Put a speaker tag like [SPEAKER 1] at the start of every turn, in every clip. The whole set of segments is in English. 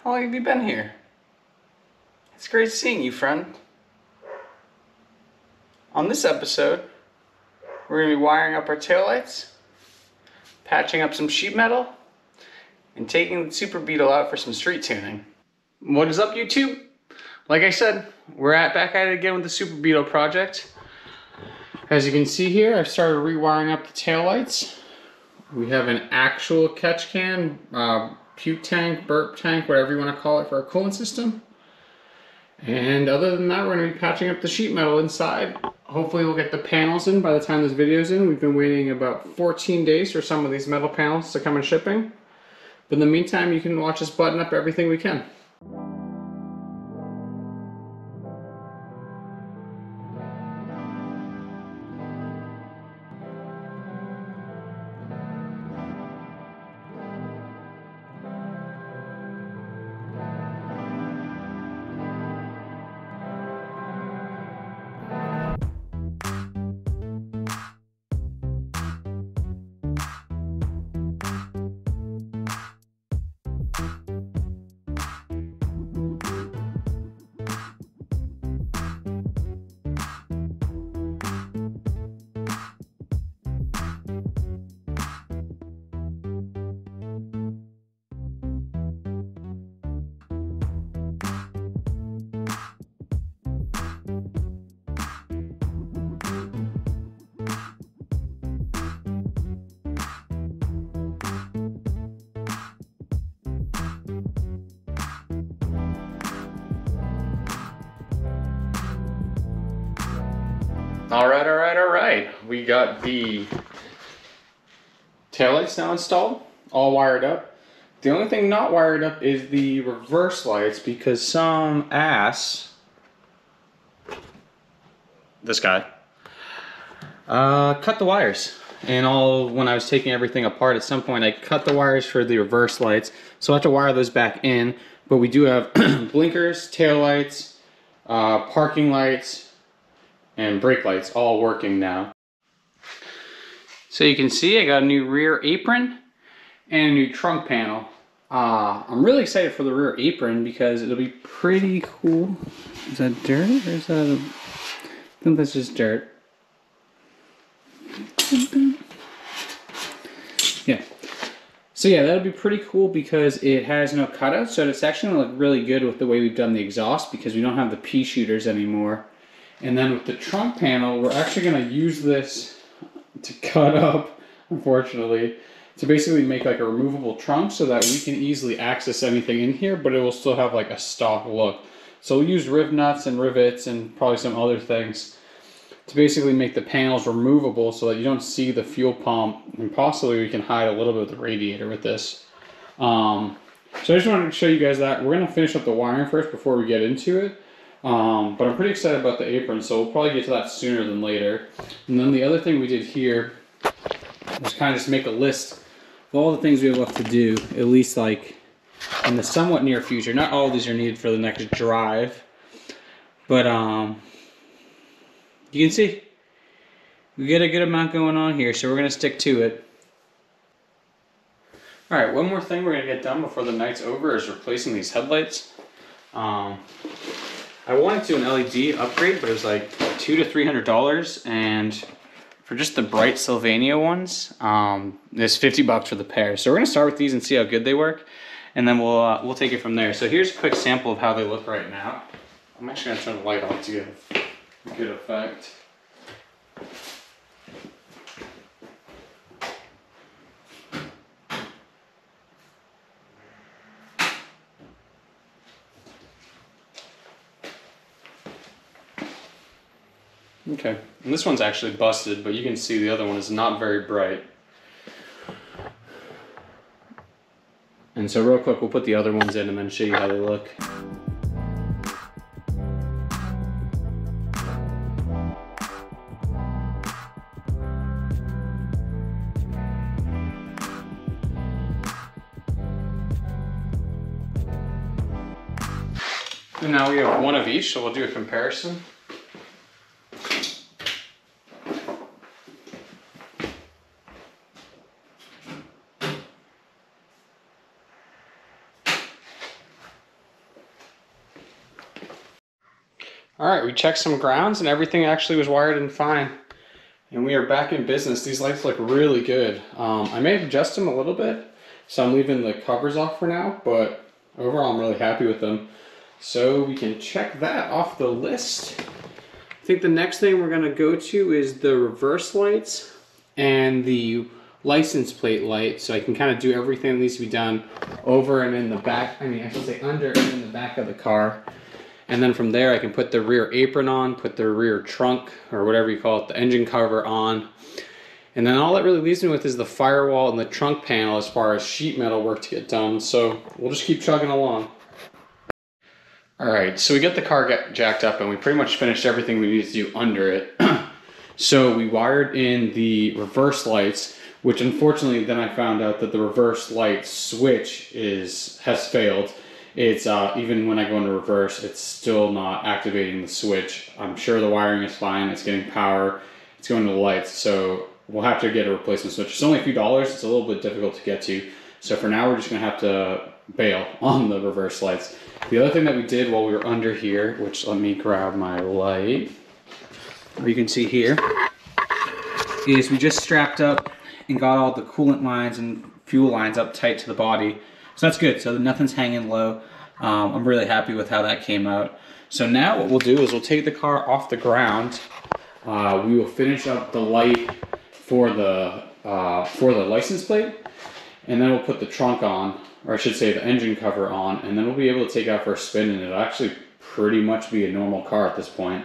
[SPEAKER 1] How long have you been here? It's great seeing you, friend. On this episode, we're going to be wiring up our taillights, patching up some sheet metal, and taking the Super Beetle out for some street tuning. What is up, YouTube? Like I said, we're back at it again with the Super Beetle project. As you can see here, I've started rewiring up the taillights. We have an actual catch can, puke tank, burp tank, whatever you want to call it, for our coolant system. And other than that, we're going to be patching up the sheet metal inside. Hopefully we'll get the panels in by the time this video's in. We've been waiting about 14 days for some of these metal panels to come in shipping. But in the meantime, you can watch us button up everything we can. All right. We got the taillights now installed, all wired up. The only thing not wired up is the reverse lights because some ass, this guy, cut the wires. And when I was taking everything apart, at some point I cut the wires for the reverse lights, so I have to wire those back in. But we do have blinkers, taillights, parking lights, and brake lights all working now. So you can see I got a new rear apron and a new trunk panel. I'm really excited for the rear apron because it'll be pretty cool. Is that dirt or is that I think that's just dirt. Yeah. So yeah, that'll be pretty cool because it has no cutouts, so it's actually gonna look really good with the way we've done the exhaust because we don't have the pea shooters anymore. And then with the trunk panel, we're actually going to use this to cut up, unfortunately, to basically make like a removable trunk so that we can easily access anything in here, but it will still have like a stock look. So we'll use riv nuts and rivets and probably some other things to basically make the panels removable so that you don't see the fuel pump, and possibly we can hide a little bit of the radiator with this. So I just wanted to show you guys that. We're going to finish up the wiring first before we get into it. But I'm pretty excited about the apron, so we'll probably get to that sooner than later. And then the other thing we did here was kind of just make a list of all the things we have left to do, at least like in the somewhat near future. Not all of these are needed for the next drive, but you can see we get a good amount going on here, so we're going to stick to it. Alright, one more thing we're going to get done before the night's over is replacing these headlights. I wanted to do an LED upgrade, but it was like $200 to $300, and for just the bright Sylvania ones, there's $50 for the pair. So we're gonna start with these and see how good they work, and then we'll take it from there. So here's a quick sample of how they look right now. I'm actually gonna turn the light off to get a good effect. Okay, and this one's actually busted, but you can see the other one is not very bright. And so real quick, we'll put the other ones in and then show you how they look. And now we have one of each, so we'll do a comparison. All right, we checked some grounds and everything actually was wired in fine. And we are back in business. These lights look really good. I may adjust them a little bit, so I'm leaving the covers off for now, but overall I'm really happy with them. So we can check that off the list. I think the next thing we're gonna go to is the reverse lights and the license plate light, so I can kind of do everything that needs to be done over and in the back, I should say under and in the back of the car. And then from there I can put the rear apron on, put the rear trunk, or whatever you call it, the engine cover on. And then all that really leaves me with is the firewall and the trunk panel as far as sheet metal work to get done. So we'll just keep chugging along. Alright, so we get the car jacked up and we pretty much finished everything we needed to do under it. So we wired in the reverse lights, which unfortunately then I found out that the reverse light switch has failed. It's even when I go into reverse, it's still not activating the switch. I'm sure the wiring is fine, it's getting power, it's going to the lights, so we'll have to get a replacement switch. It's only a few dollars, it's a little bit difficult to get to. So for now we're just gonna have to bail on the reverse lights. The other thing that we did while we were under here, which let me grab my light, you can see here, is we just strapped up and got all the coolant lines and fuel lines up tight to the body. So that's good, so nothing's hanging low. I'm really happy with how that came out. So now what we'll do is we'll take the car off the ground. We will finish up the light for the license plate, and then we'll put the trunk on, or I should say the engine cover on, and then we'll be able to take it out for a spin, and it'll actually pretty much be a normal car at this point.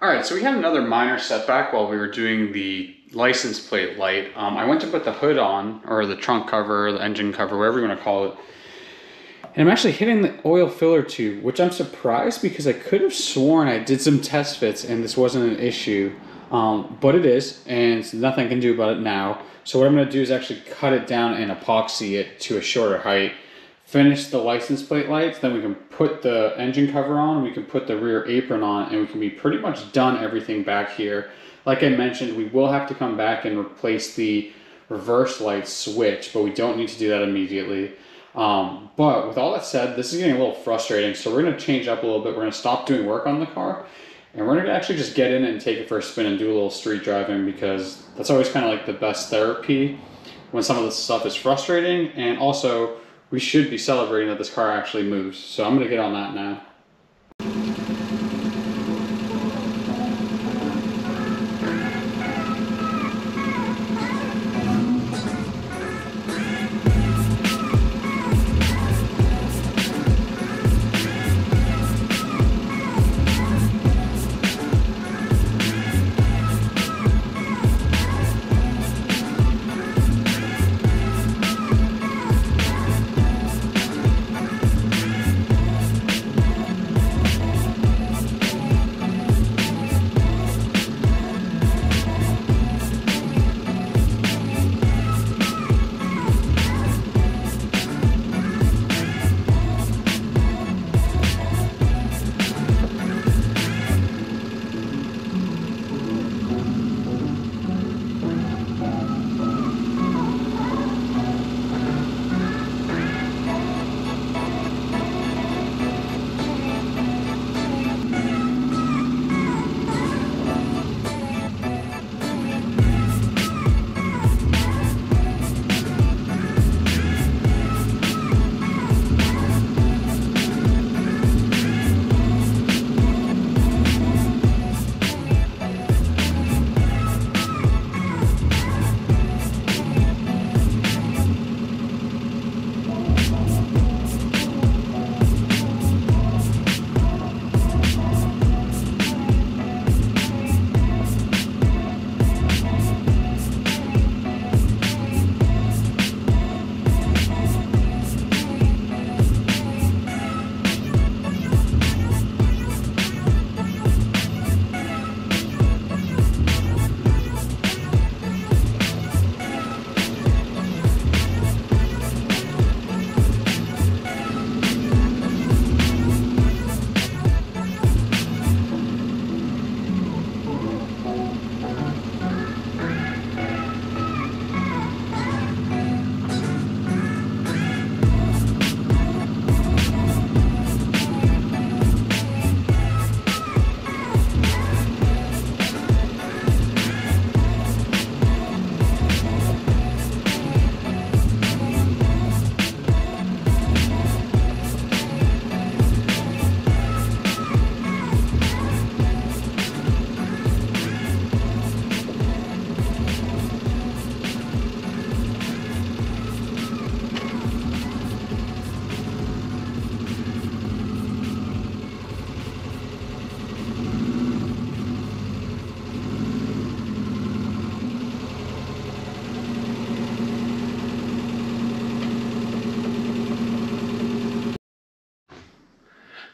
[SPEAKER 1] Alright, so we had another minor setback while we were doing the license plate light. I went to put the hood on, or the trunk cover, or the engine cover, whatever you want to call it. And I'm actually hitting the oil filler tube, which I'm surprised because I could have sworn I did some test fits and this wasn't an issue. But it is, and there's nothing I can do about it now. So what I'm going to do is actually cut it down and epoxy it to a shorter height. Finish the license plate lights, then we can put the engine cover on, we can put the rear apron on, and we can be pretty much done everything back here. Like I mentioned, we will have to come back and replace the reverse light switch, but we don't need to do that immediately. But with all that said, this is getting a little frustrating, so we're going to change up a little bit. We're going to stop doing work on the car, and we're going to actually just get in and take it for a spin and do a little street driving, because that's always kind of like the best therapy when some of this stuff is frustrating, and also we should be celebrating that this car actually moves. So I'm going to get on that now.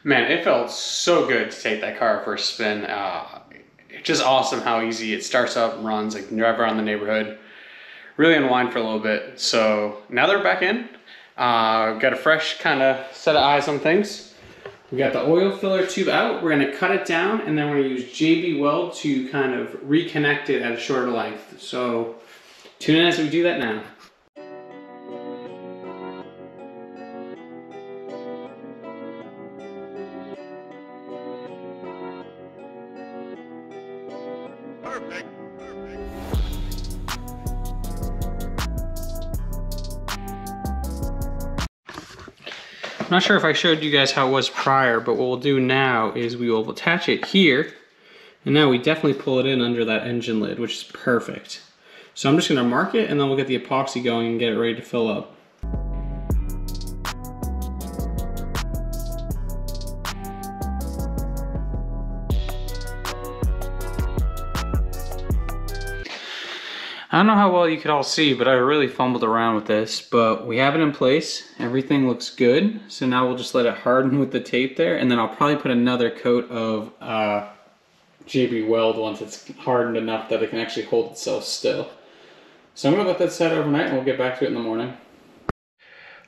[SPEAKER 2] Man, it felt so good to take that car for a spin. It's just awesome how easy it starts up and runs, like drive around the neighborhood. Really unwind for a little bit. So now they're back in. Got a fresh kind of set of eyes on things. We got the oil filler tube out. We're gonna cut it down and then we're gonna use JB Weld to kind of reconnect it at a shorter length. So tune in as we do that now.
[SPEAKER 3] Perfect.
[SPEAKER 2] I'm not sure if I showed you guys how it was prior, but what we'll do now is we will attach it here, and now we definitely pull it in under that engine lid, which is perfect. So I'm just gonna mark it and then we'll get the epoxy going and get it ready to fill up. I don't know how well you could all see, but I really fumbled around with this, but we have it in place. Everything looks good. So now we'll just let it harden with the tape there, and then I'll probably put another coat of JB Weld once it's hardened enough that it can actually hold itself still. So I'm gonna let that set overnight and we'll get back to it in the morning.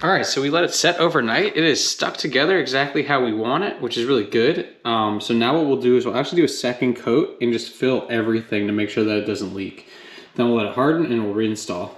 [SPEAKER 2] All right, so we let it set overnight. It is stuck together exactly how we want it, which is really good. So now what we'll do is we'll actually do a second coat and just fill everything to make sure that it doesn't leak. Then we'll let it harden and we'll reinstall.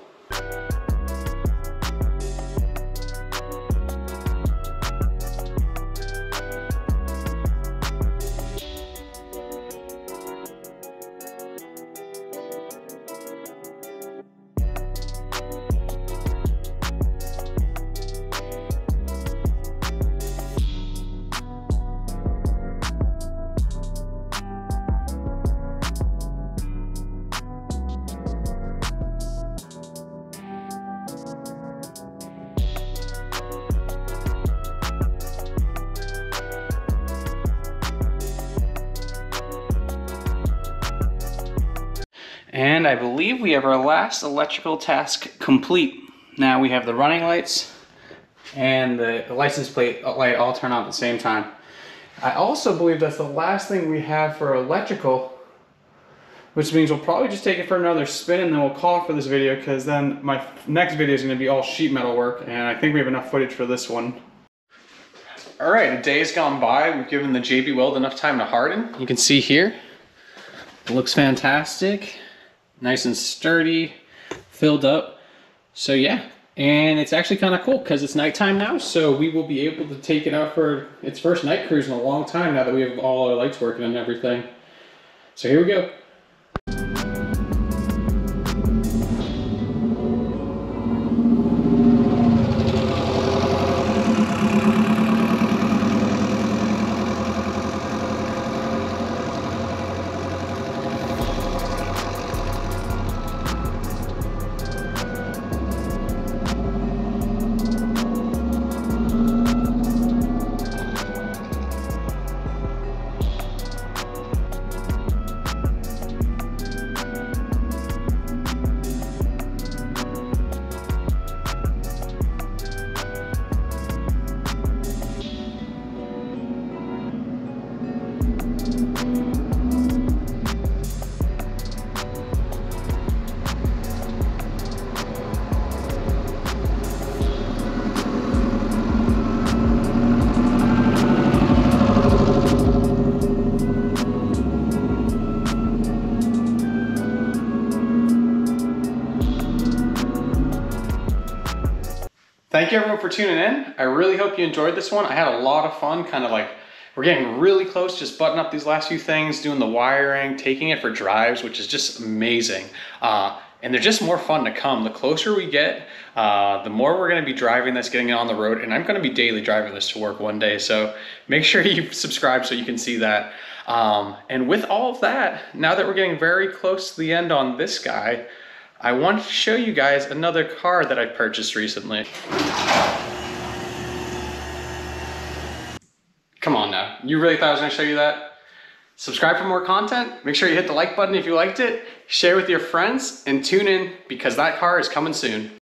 [SPEAKER 2] And I believe we have our last electrical task complete. Now we have the running lights and the license plate light all turn on at the same time. I also believe that's the last thing we have for electrical, which means we'll probably just take it for another spin and then we'll call it for this video, because then my next video is going to be all sheet metal work, and I think we have enough footage for this one. All right, a day's gone by. We've given the JB Weld enough time to harden. You can see here, it looks fantastic. Nice and sturdy, filled up. So yeah, and it's actually kind of cool because it's nighttime now, so we will be able to take it out for its first night cruise in a long time now that we have all our lights working and everything. So here we go. Thank you everyone for tuning in. I really hope you enjoyed this one. I had a lot of fun, kind of like, we're getting really close, just buttoning up these last few things, doing the wiring, taking it for drives, which is just amazing. And they're just more fun to come. The closer we get, the more we're gonna be driving this, getting it on the road, and I'm gonna be daily driving this to work one day, so make sure you subscribe so you can see that. And with all of that, now that we're getting very close to the end on this guy, I wanted to show you guys another car that I purchased recently. Come on now, you really thought I was gonna show you that? Subscribe for more content, make sure you hit the like button if you liked it, share with your friends, and tune in because that car is coming soon.